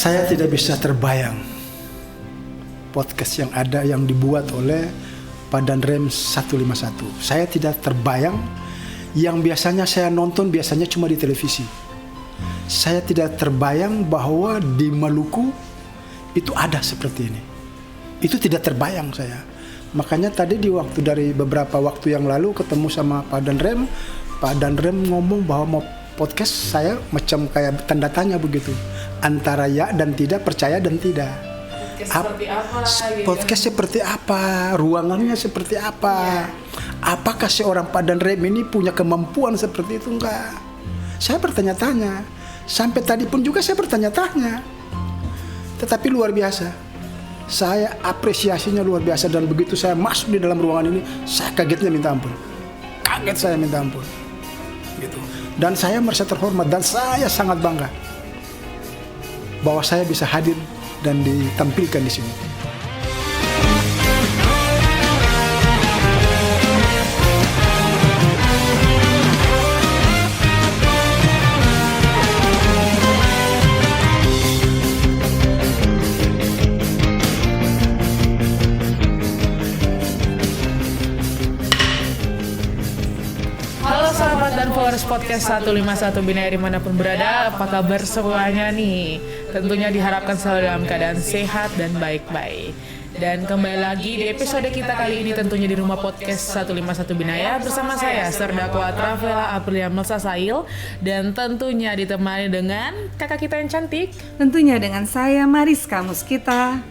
Saya tidak bisa terbayang podcast yang ada yang dibuat oleh Padan Rem 151. Saya tidak terbayang yang biasanya saya nonton biasanya cuma di televisi. Saya tidak terbayang bahwa di Maluku itu ada seperti ini. Itu tidak terbayang saya. Makanya tadi dari beberapa waktu yang lalu ketemu sama Pak Dan Rem ngomong bahwa mau podcast saya macam kayak tanda tanya begitu, antara ya dan tidak, percaya dan tidak. Podcast seperti apa, ruangannya seperti apa, apakah seorang Pak Dan Rem ini punya kemampuan seperti itu? Enggak. Saya bertanya-tanya, sampai tadi pun juga saya bertanya-tanya, tetapi luar biasa. Saya apresiasinya luar biasa, dan begitu saya masuk di dalam ruangan ini, saya kagetnya minta ampun. Kaget saya minta ampun. Gitu. Dan saya merasa terhormat dan saya sangat bangga bahwa saya bisa hadir dan ditampilkan di sini. Podcast 151 Binaya dimanapun berada, apa kabar semuanya nih? Tentunya diharapkan selalu dalam keadaan sehat dan baik-baik. Dan kembali lagi di episode kita kali ini tentunya di rumah podcast 151 Binaya bersama saya Serdakwa Travela Aprilia Melsasail, dan tentunya ditemani dengan kakak kita yang cantik, tentunya dengan saya Mariska Muskita.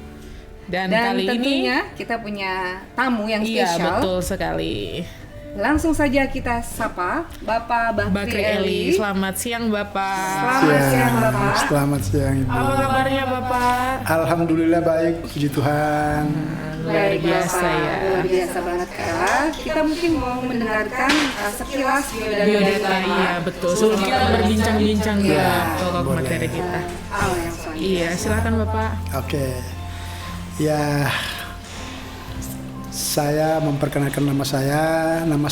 Dan kali tentunya ini kita punya tamu yang iya, spesial. Iya betul sekali. Langsung saja kita sapa Bapak Bakri Eli. Selamat siang Bapak. Selamat siang Bapak. Selamat siang Ibu. Apa kabarnya Bapak? Alhamdulillah baik, puji Tuhan. Luar biasa ya. Luar biasa banget Kala. Kita mungkin mau mendengarkan sekilas biodata. Iya betul. Sebelum kita berbincang-bincang di pokok materi kita. Iya, silakan Bapak. Oke. Ya, saya memperkenalkan nama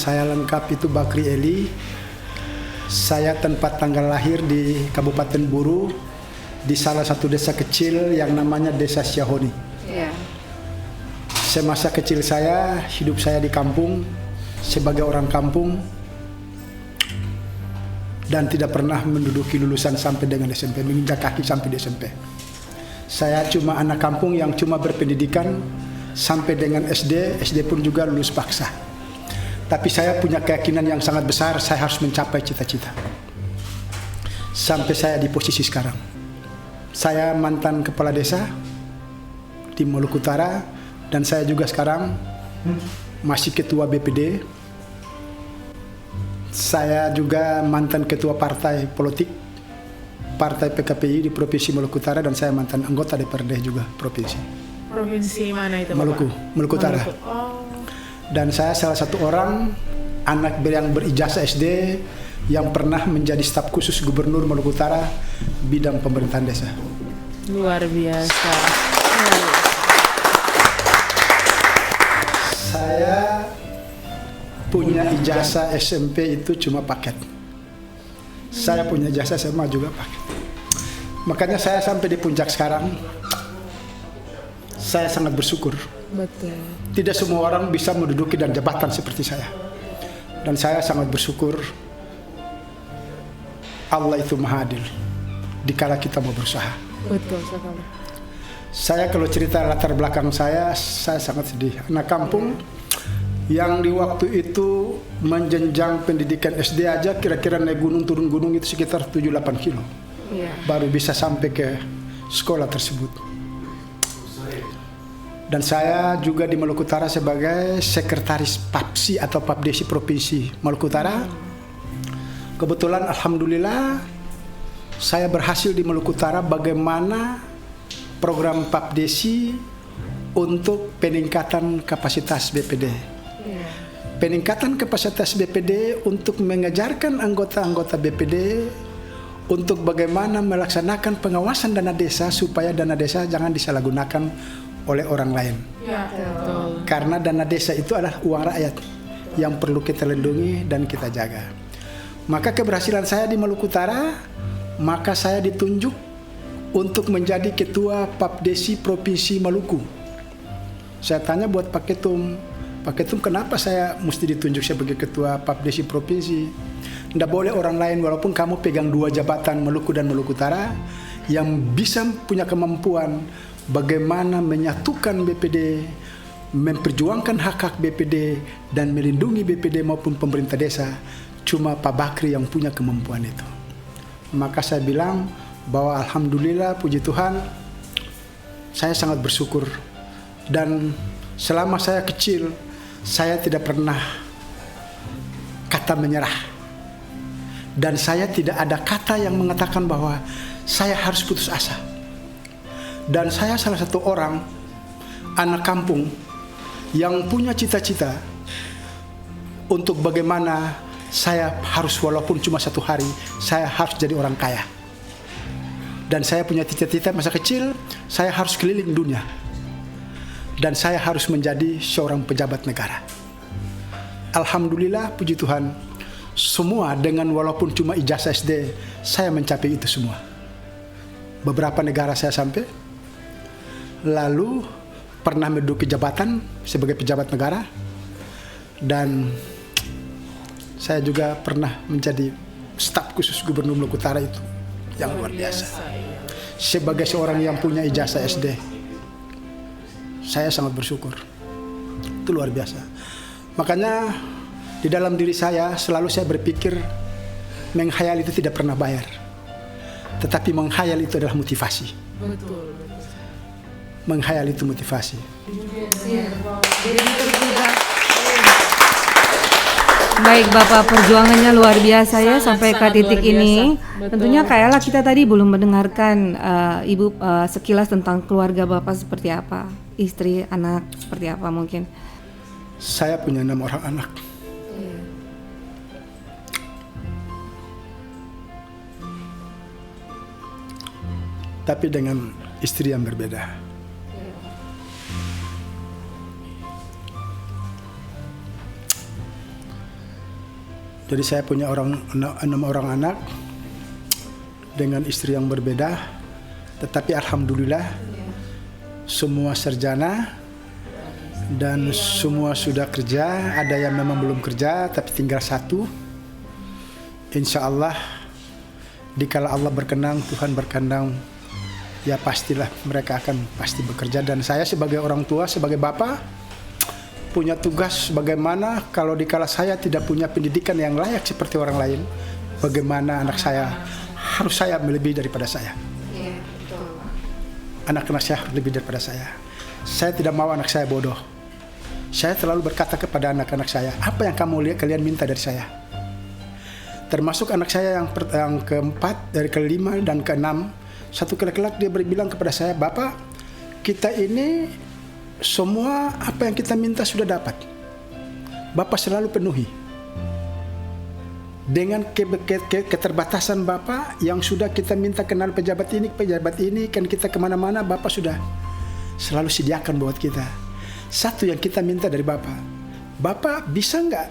saya lengkap itu Bakri Eli. Saya tempat tanggal lahir di Kabupaten Buru, di salah satu desa kecil yang namanya Desa Syahoni. Yeah. Semasa kecil saya, hidup saya di kampung sebagai orang kampung dan tidak pernah menduduki lulusan sampai dengan SMP, menginjak kaki sampai di SMP. Saya cuma anak kampung yang cuma berpendidikan sampai dengan SD pun juga lulus paksa. Tapi saya punya keyakinan yang sangat besar, saya harus mencapai cita-cita. Sampai saya di posisi sekarang. Saya mantan kepala desa di Maluku Utara, dan saya juga sekarang masih ketua BPD. Saya juga mantan ketua partai politik, Partai PKPI di Provinsi Maluku Utara, dan saya mantan anggota DPRD juga provinsi. Provinsi mana itu Maluku, Bapak? Maluku Utara. Oh. Dan saya salah satu orang anak yang berijazah SD yang pernah menjadi staf khusus Gubernur Maluku Utara bidang pemerintahan desa. Luar biasa. Saya punya ijazah SMP itu cuma paket. Saya punya ijazah SMA juga paket. Makanya saya sampai di puncak sekarang, saya sangat bersyukur. Betul. Tidak semua orang bisa menduduki dan jabatan seperti saya. Dan saya sangat bersyukur Allah itu maha adil dikala kita mau berusaha. Betul sekali. Saya kalau cerita latar belakang saya sangat sedih. Anak kampung yang di waktu itu menjenjang pendidikan SD aja kira-kira naik gunung turun gunung itu sekitar 7-8 kilo. Iya. Baru bisa sampai ke sekolah tersebut. Dan saya juga di Maluku Utara sebagai sekretaris PAPSI atau Papdesi Provinsi Maluku Utara. Kebetulan alhamdulillah saya berhasil di Maluku Utara bagaimana program Papdesi untuk peningkatan kapasitas BPD. Peningkatan kapasitas BPD untuk mengajarkan anggota-anggota BPD untuk bagaimana melaksanakan pengawasan dana desa supaya dana desa jangan disalahgunakan oleh orang lain. Ya, betul. Karena dana desa itu adalah uang rakyat yang perlu kita lindungi dan kita jaga. Maka keberhasilan saya di Maluku Utara, maka saya ditunjuk untuk menjadi ketua Papdesi Provinsi Maluku. Saya tanya buat Pak Ketum kenapa saya mesti ditunjuk sebagai ketua Papdesi Provinsi? Tidak boleh orang lain walaupun kamu pegang 2 jabatan Maluku dan Maluku Utara yang bisa punya kemampuan bagaimana menyatukan BPD, memperjuangkan hak-hak BPD dan melindungi BPD maupun pemerintah desa. Cuma Pak Bakri yang punya kemampuan itu. Maka saya bilang bahwa alhamdulillah, puji Tuhan, saya sangat bersyukur. Dan selama saya kecil, saya tidak pernah kata menyerah. Dan saya tidak ada kata yang mengatakan bahwa saya harus putus asa. Dan saya salah satu orang, anak kampung, yang punya cita-cita untuk bagaimana saya harus walaupun cuma 1 hari, saya harus jadi orang kaya. Dan saya punya cita-cita masa kecil, saya harus keliling dunia. Dan saya harus menjadi seorang pejabat negara. Alhamdulillah, puji Tuhan, semua dengan walaupun cuma ijazah SD, saya mencapai itu semua. Beberapa negara saya sampai, lalu pernah menduduki jabatan sebagai pejabat negara, dan saya juga pernah menjadi staf khusus Gubernur Maluku Utara itu, yang luar biasa. Sebagai seorang yang punya ijazah SD, saya sangat bersyukur. Itu luar biasa. Makanya di dalam diri saya selalu saya berpikir menghayal itu tidak pernah bayar. Tetapi menghayal itu adalah motivasi. Betul. Menghayal itu motivasi. Baik Bapak, perjuangannya luar biasa ya sampai ke titik ini. Tentunya kayaklah kita tadi belum mendengarkan Ibu sekilas tentang keluarga Bapak seperti apa, istri, anak seperti apa mungkin. Saya punya 6 orang anak. Tapi dengan istri yang berbeda. Jadi saya punya 6 orang anak dengan istri yang berbeda. Tetapi alhamdulillah semua sarjana dan semua sudah kerja. Ada yang memang belum kerja tapi tinggal 1. Insya Allah dikala Allah berkenan, Tuhan berkenan, ya pastilah mereka akan pasti bekerja. Dan saya sebagai orang tua, sebagai bapak, punya tugas bagaimana kalau dikala saya tidak punya pendidikan yang layak seperti orang lain, bagaimana anak saya harus saya melebihi daripada saya. Anak-anak saya harus lebih daripada saya. Saya tidak mau anak saya bodoh. Saya selalu berkata kepada anak-anak saya, apa yang kalian minta dari saya? Termasuk anak saya yang keempat, dari kelima dan keenam, satu kelak-kelak dia berbilang kepada saya, Bapak, kita ini semua apa yang kita minta sudah dapat. Bapak selalu penuhi. Dengan keterbatasan Bapak yang sudah kita minta kenal pejabat ini, kan kita kemana-mana Bapak sudah selalu sediakan buat kita. Satu yang kita minta dari Bapak bisa nggak?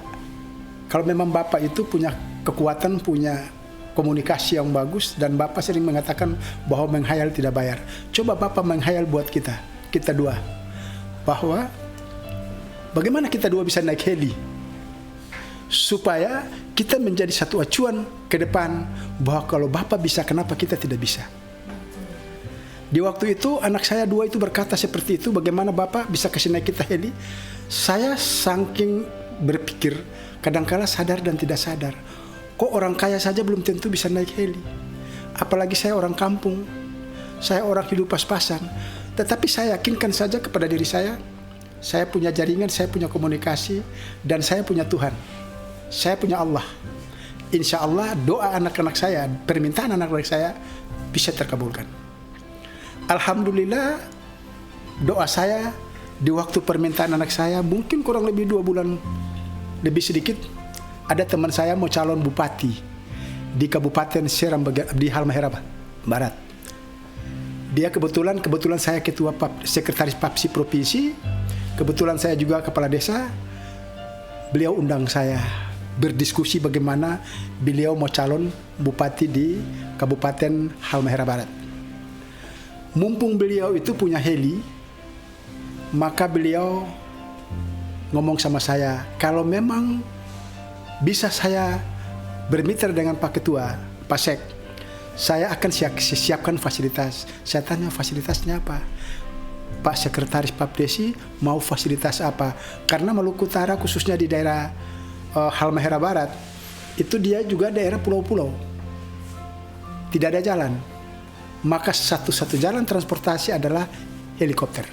Kalau memang Bapak itu punya kekuatan, punya komunikasi yang bagus, dan Bapak sering mengatakan bahwa menghayal tidak bayar. Coba Bapak menghayal buat kita dua, bahwa bagaimana kita dua bisa naik heli supaya kita menjadi satu acuan ke depan bahwa kalau Bapak bisa, kenapa kita tidak bisa? Di waktu itu anak saya 2 itu berkata seperti itu, bagaimana Bapak bisa kasih naik kita heli? Saya saking berpikir, kadangkala sadar dan tidak sadar, kok orang kaya saja belum tentu bisa naik heli, apalagi saya orang kampung, saya orang hidup pas-pasan. Tetapi saya yakinkan saja kepada diri saya punya jaringan, saya punya komunikasi, dan saya punya Tuhan, saya punya Allah. Insya Allah doa anak-anak saya, permintaan anak-anak saya bisa terkabulkan. Alhamdulillah doa saya di waktu permintaan anak saya mungkin kurang lebih 2 bulan lebih sedikit, ada teman saya mau calon bupati di Kabupaten Seram di Halmahera Barat. Dia kebetulan saya ketua sekretaris Papsi Provinsi, kebetulan saya juga kepala desa. Beliau undang saya berdiskusi bagaimana beliau mau calon bupati di Kabupaten Halmahera Barat. Mumpung beliau itu punya heli, maka beliau ngomong sama saya, kalau memang bisa saya bermitra dengan Pak Ketua, Pak Sek, saya akan siapkan fasilitas. Saya tanya fasilitasnya apa? Pak Sekretaris Papdesi mau fasilitas apa? Karena Maluku Utara khususnya di daerah Halmahera Barat, itu dia juga daerah pulau-pulau. Tidak ada jalan. Maka satu-satu jalan transportasi adalah helikopter.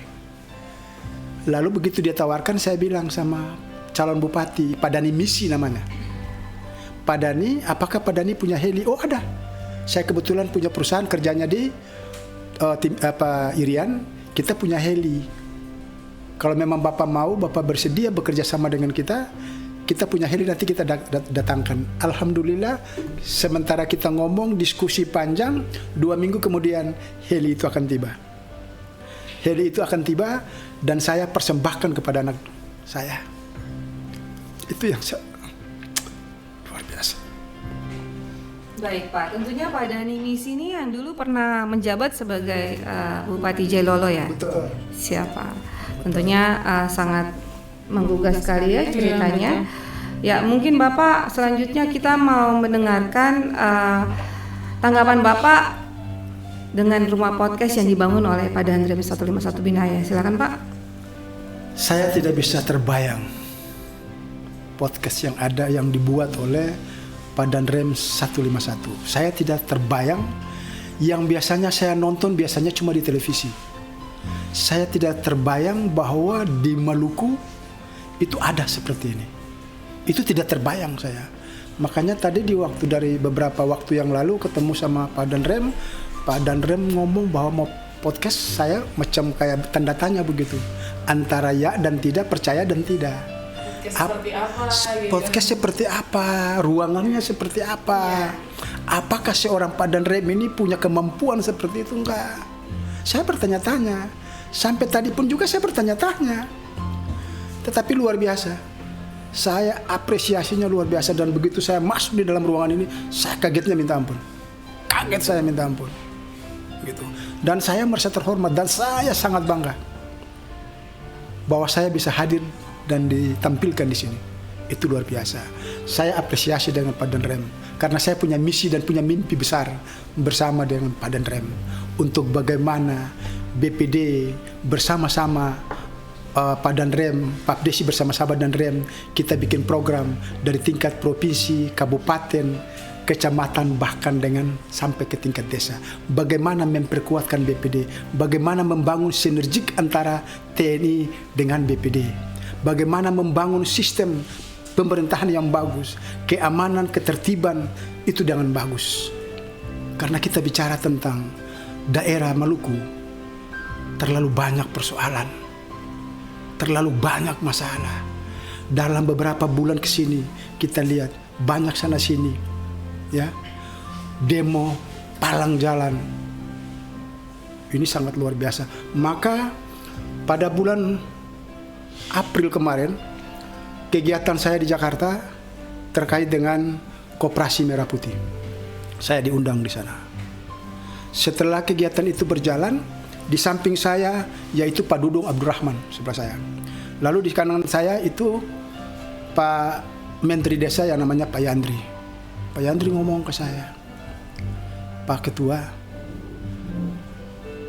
Lalu begitu dia tawarkan, saya bilang sama calon bupati, Pak Dani Misi namanya. Pak Dani, apakah Pak Dani punya heli? Oh ada. Saya kebetulan punya perusahaan kerjanya di Irian, kita punya heli. Kalau memang Bapak mau, Bapak bersedia bekerja sama dengan kita punya heli, nanti kita datangkan. Alhamdulillah, sementara kita ngomong, diskusi panjang, 2 minggu kemudian heli itu akan tiba. Heli itu akan tiba dan saya persembahkan kepada anak saya. Itu yang luar biasa. Baik Pak, tentunya Pak Dani Misi ini yang dulu pernah menjabat sebagai Bupati Jailolo ya? Betul. Siapa? Tentunya sangat menggugah sekali ya ceritanya. Ya mungkin Bapak selanjutnya kita mau mendengarkan tanggapan Bapak dengan rumah podcast yang dibangun oleh Pak Danrem 151 Binaya. Silakan Pak. Saya tidak bisa terbayang podcast yang ada yang dibuat oleh Pak Danrem 151. Saya tidak terbayang yang biasanya saya nonton biasanya cuma di televisi. Saya tidak terbayang bahwa di Maluku itu ada seperti ini. Itu tidak terbayang saya. Makanya tadi dari beberapa waktu yang lalu ketemu sama Pak Danrem. Pak Danrem ngomong bahwa mau podcast, saya macam kayak tanda tanya begitu. Antara ya dan tidak, percaya dan tidak. Podcast seperti apa? Ruangannya seperti apa? Apakah seorang Pak Danrem ini punya kemampuan seperti itu? Enggak. Saya bertanya-tanya. Sampai tadi pun juga saya bertanya-tanya. Tetapi luar biasa. Saya apresiasinya luar biasa, dan begitu saya masuk di dalam ruangan ini, saya kagetnya minta ampun. Kaget saya minta ampun. Gitu. Dan saya merasa terhormat dan saya sangat bangga bahwa saya bisa hadir dan ditampilkan di sini. Itu luar biasa. Saya apresiasi dengan Pak Danrem karena saya punya misi dan punya mimpi besar bersama dengan Pak Danrem untuk bagaimana BPD bersama-sama Pak Danrem, Papdesi bersama-sama Danrem, kita bikin program dari tingkat provinsi, kabupaten, kecamatan, bahkan dengan sampai ke tingkat desa. Bagaimana memperkuatkan BPD, bagaimana membangun sinergik antara TNI dengan BPD, bagaimana membangun sistem pemerintahan yang bagus, keamanan, ketertiban itu dengan bagus. Karena kita bicara tentang daerah Maluku, terlalu banyak persoalan, terlalu banyak masalah. Dalam beberapa bulan kesini kita lihat banyak sana sini, ya, demo, palang jalan. Ini sangat luar biasa. Maka pada bulan April kemarin, kegiatan saya di Jakarta terkait dengan Koperasi Merah Putih. Saya diundang di sana. Setelah kegiatan itu berjalan, di samping saya yaitu Pak Dudung Abdurrahman sebelah saya. Lalu di kanan saya itu Pak Menteri Desa yang namanya Pak Yandri. Pak Yandri ngomong ke saya, Pak Ketua,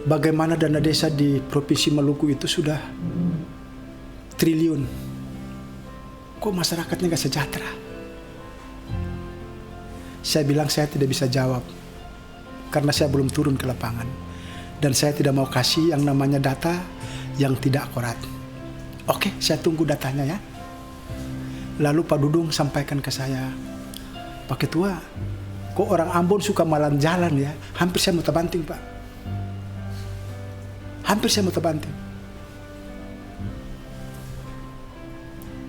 bagaimana dana desa di Provinsi Maluku itu sudah triliun. Kok masyarakatnya gak sejahtera? Saya bilang saya tidak bisa jawab karena saya belum turun ke lapangan. Dan saya tidak mau kasih yang namanya data yang tidak akurat. Oke, saya tunggu datanya ya. Lalu Pak Dudung sampaikan ke saya, Pak Ketua, kok orang Ambon suka malam jalan ya? Hampir saya mau terbanting Pak. Hampir saya mau terbanting.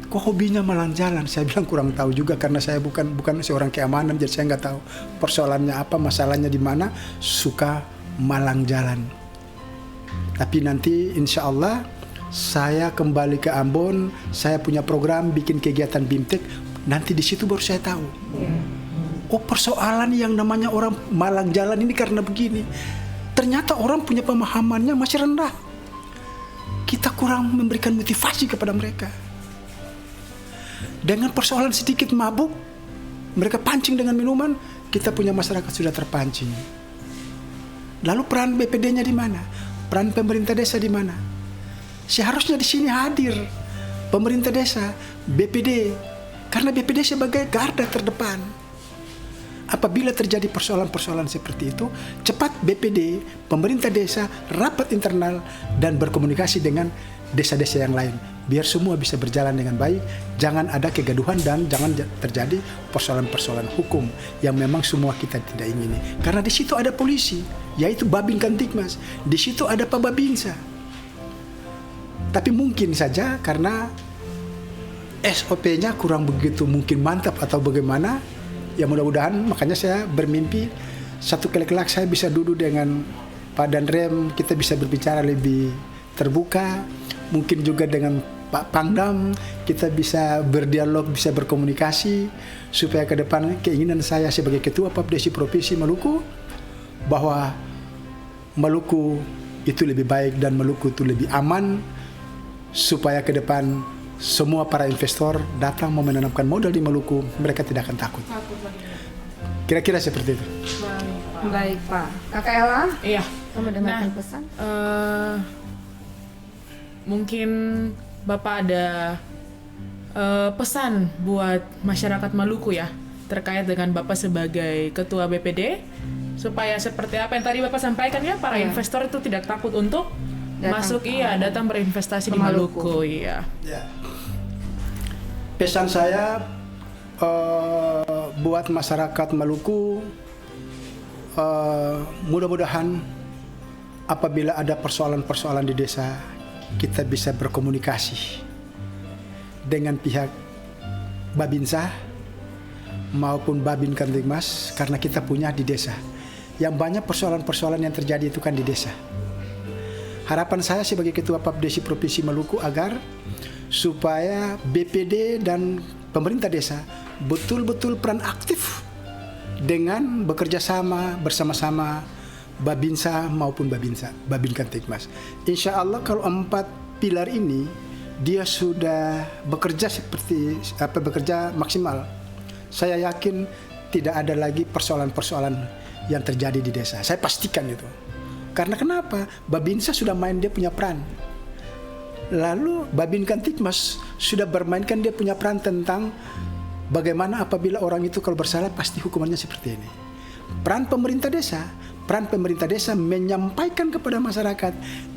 Kok hobinya malam jalan? Saya bilang kurang tahu juga karena saya bukan seorang keamanan, jadi saya nggak tahu persoalannya apa, masalahnya di mana. Suka malang jalan. Tapi nanti insya Allah saya kembali ke Ambon, saya punya program bikin kegiatan BIMTEK, nanti di situ baru saya tahu. Oh, persoalan yang namanya orang malang jalan ini karena begini. ternyata orang punya pemahamannya masih rendah. Kita kurang memberikan motivasi kepada mereka. Dengan persoalan sedikit mabuk, mereka pancing dengan minuman, kita punya masyarakat sudah terpancing. Lalu peran BPD-nya di mana? Peran pemerintah desa di mana? Seharusnya di sini hadir pemerintah desa, BPD, karena BPD sebagai garda terdepan. Apabila terjadi persoalan-persoalan seperti itu, cepat BPD, pemerintah desa, rapat internal, dan berkomunikasi dengan desa-desa yang lain. Biar semua bisa berjalan dengan baik, jangan ada kegaduhan dan jangan terjadi persoalan-persoalan hukum yang memang semua kita tidak ingini. Karena di situ ada polisi, yaitu Babin Kantipmas. Di situ ada Pak Babinsa. Tapi mungkin saja karena SOP-nya kurang begitu mungkin mantap atau bagaimana, ya mudah-mudahan makanya saya bermimpi satu kali kelak saya bisa duduk dengan Pak Danrem, kita bisa berbicara lebih terbuka, mungkin juga dengan Pak Pangdam kita bisa berdialog, bisa berkomunikasi, supaya ke depan keinginan saya sebagai Ketua Papdesi Provinsi Maluku bahwa Maluku itu lebih baik dan Maluku itu lebih aman, supaya ke depan semua para investor datang mau menanamkan modal di Maluku, mereka tidak akan takut. Kira-kira seperti itu. Baik Pak. Kakak Ella? Iya. Kamu dengarkan pesan? Mungkin Bapak ada pesan buat masyarakat Maluku ya, terkait dengan Bapak sebagai Ketua BPD, supaya seperti apa yang tadi Bapak sampaikan ya, para investor itu tidak takut untuk datang berinvestasi di Maluku. Iya. Ya. Pesan saya buat masyarakat Maluku, mudah-mudahan apabila ada persoalan-persoalan di desa, kita bisa berkomunikasi dengan pihak Babinsa maupun Babin Kantipmas, karena kita punya di desa. Yang banyak persoalan-persoalan yang terjadi itu kan di desa. Harapan saya sebagai Ketua Papdesi Provinsi Maluku agar supaya BPD dan pemerintah desa betul-betul peran aktif dengan bekerja sama bersama-sama Babinsa maupun Babin Kantipmas. Insya Allah kalau 4 pilar ini dia sudah bekerja bekerja maksimal, saya yakin tidak ada lagi persoalan-persoalan yang terjadi di desa. Saya pastikan itu. Karena kenapa? Babinsa sudah main dia punya peran. Lalu Babin Kantipmas sudah bermainkan dia punya peran tentang bagaimana apabila orang itu kalau bersalah pasti hukumannya seperti ini. Peran pemerintah desa menyampaikan kepada masyarakat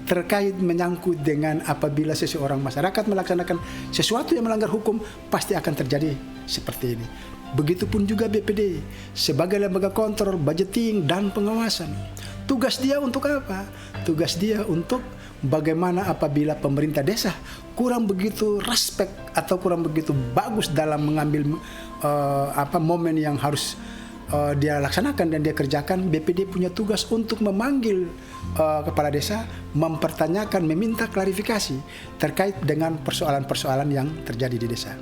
terkait menyangkut dengan apabila seseorang masyarakat melaksanakan sesuatu yang melanggar hukum, pasti akan terjadi seperti ini. Begitupun juga BPD sebagai lembaga kontrol, budgeting, dan pengawasan. Tugas dia untuk apa? Tugas dia untuk bagaimana apabila pemerintah desa kurang begitu respect atau kurang begitu bagus dalam mengambil momen yang harus dia laksanakan dan dia kerjakan, BPD punya tugas untuk memanggil kepala desa, mempertanyakan, meminta klarifikasi terkait dengan persoalan-persoalan yang terjadi di desa.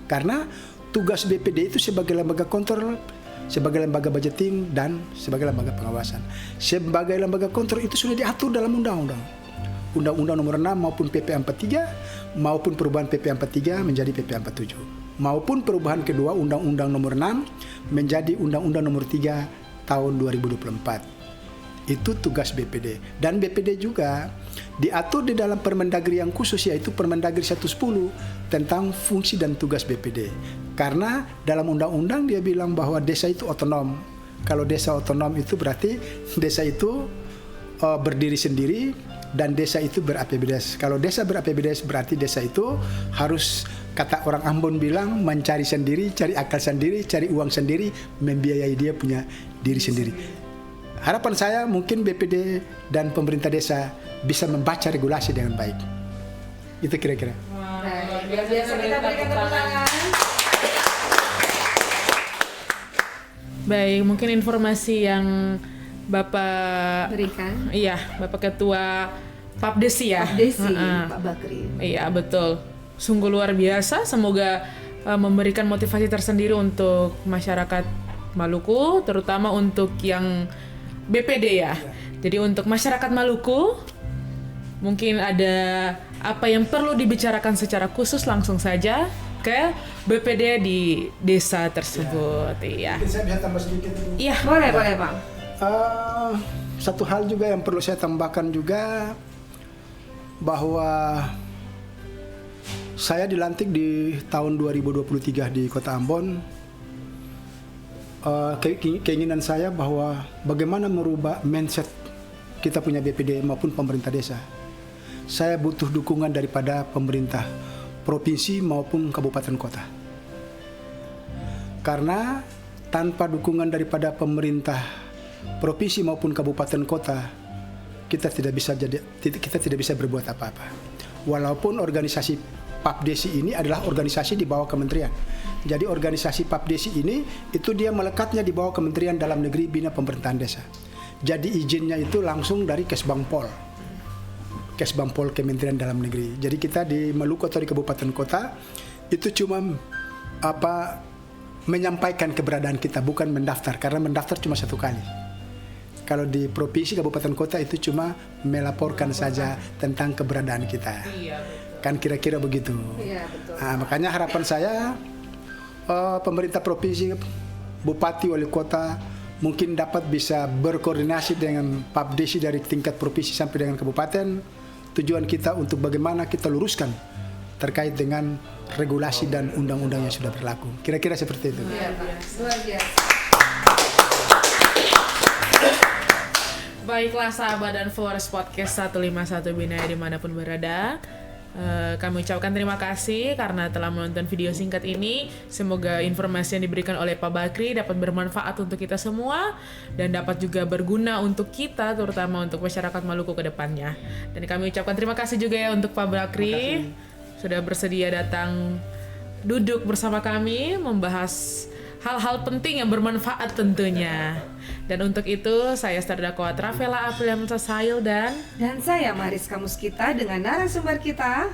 Karena tugas BPD itu sebagai lembaga kontrol, sebagai lembaga budgeting, dan sebagai lembaga pengawasan. Sebagai lembaga kontrol itu sudah diatur dalam undang-undang nomor 6 maupun PP 43 maupun perubahan PP 43 menjadi PP 47 maupun perubahan kedua Undang-Undang nomor 6 menjadi Undang-Undang nomor 3 tahun 2024. Itu tugas BPD. Dan BPD juga diatur di dalam Permendagri yang khusus, yaitu Permendagri 110 tentang fungsi dan tugas BPD. Karena dalam undang-undang dia bilang bahwa desa itu otonom. Kalau desa otonom itu berarti desa itu berdiri sendiri dan desa itu ber-APBDes. Kalau desa ber-APBDes berarti desa itu harus, kata orang Ambon bilang, mencari sendiri, cari akal sendiri, cari uang sendiri, membiayai dia punya diri sendiri. Harapan saya mungkin BPD dan pemerintah desa bisa membaca regulasi dengan baik. Itu kira-kira. Biasa kita berikan tepuk tangan. Baik, mungkin informasi yang Bapak Berikan. Iya, Bapak Ketua Papdesi ya. Papdesi, Pak Bakri. Iya, betul. Sungguh luar biasa. Semoga memberikan motivasi tersendiri untuk masyarakat Maluku, terutama untuk yang BPD ya. Jadi untuk masyarakat Maluku, mungkin ada apa yang perlu dibicarakan secara khusus, langsung saja ke BPD di desa tersebut. Iya. Mungkin saya bisa tambah sedikit. Iya. Boleh Pak. Satu hal juga yang perlu saya tambahkan juga, bahwa saya dilantik di tahun 2023 di Kota Ambon. Keinginan saya bahwa bagaimana merubah mindset kita punya BPD maupun pemerintah desa. Saya butuh dukungan daripada pemerintah provinsi maupun kabupaten kota. Karena tanpa dukungan daripada pemerintah provinsi maupun kabupaten kota, kita tidak bisa berbuat apa-apa. Walaupun organisasi PAPDESI ini adalah organisasi di bawah kementerian. Jadi organisasi PAPDESI ini itu dia melekatnya di bawah Kementerian Dalam Negeri Bina Pemerintahan Desa. Jadi izinnya itu langsung dari Kesbangpol Kementerian Dalam Negeri. Jadi kita di Maluku atau di kabupaten kota itu cuma menyampaikan keberadaan kita, bukan mendaftar, karena mendaftar cuma 1 kali. Kalau di provinsi kabupaten kota itu cuma melaporkan saja tentang keberadaan kita. Kan kira-kira begitu. Iya, betul. Nah, makanya harapan saya pemerintah provinsi, bupati, wali kota mungkin dapat bisa berkoordinasi dengan PAPDESI dari tingkat provinsi sampai dengan kabupaten. Tujuan kita untuk bagaimana kita luruskan terkait dengan regulasi dan undang-undang yang sudah berlaku. Kira-kira seperti itu. Iya, Pak. Luar biasa. Baiklah sahabat dan followers podcast 151 Binaya dimanapun berada. Kami ucapkan terima kasih karena telah menonton video singkat ini. Semoga informasi yang diberikan oleh Pak Bakri dapat bermanfaat untuk kita semua dan dapat juga berguna untuk kita, terutama untuk masyarakat Maluku ke depannya. Dan kami ucapkan terima kasih juga ya untuk Pak Bakri sudah bersedia datang duduk bersama kami membahas hal-hal penting yang bermanfaat tentunya. Dan untuk itu saya terdakwa Travela Aprilia Sail dan saya Mariska Muskita dengan narasumber kita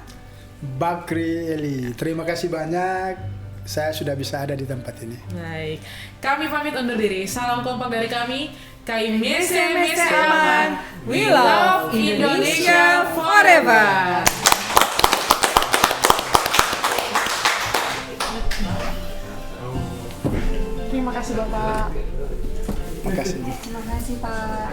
Bakri Eli. Terima kasih banyak. Saya sudah bisa ada di tempat ini. baik. Kami pamit undur diri. Salam kompak dari kami. Kai Mese Aman. We love Indonesia forever. Terima kasih Bapak. Terima kasih. Terima kasih Pak.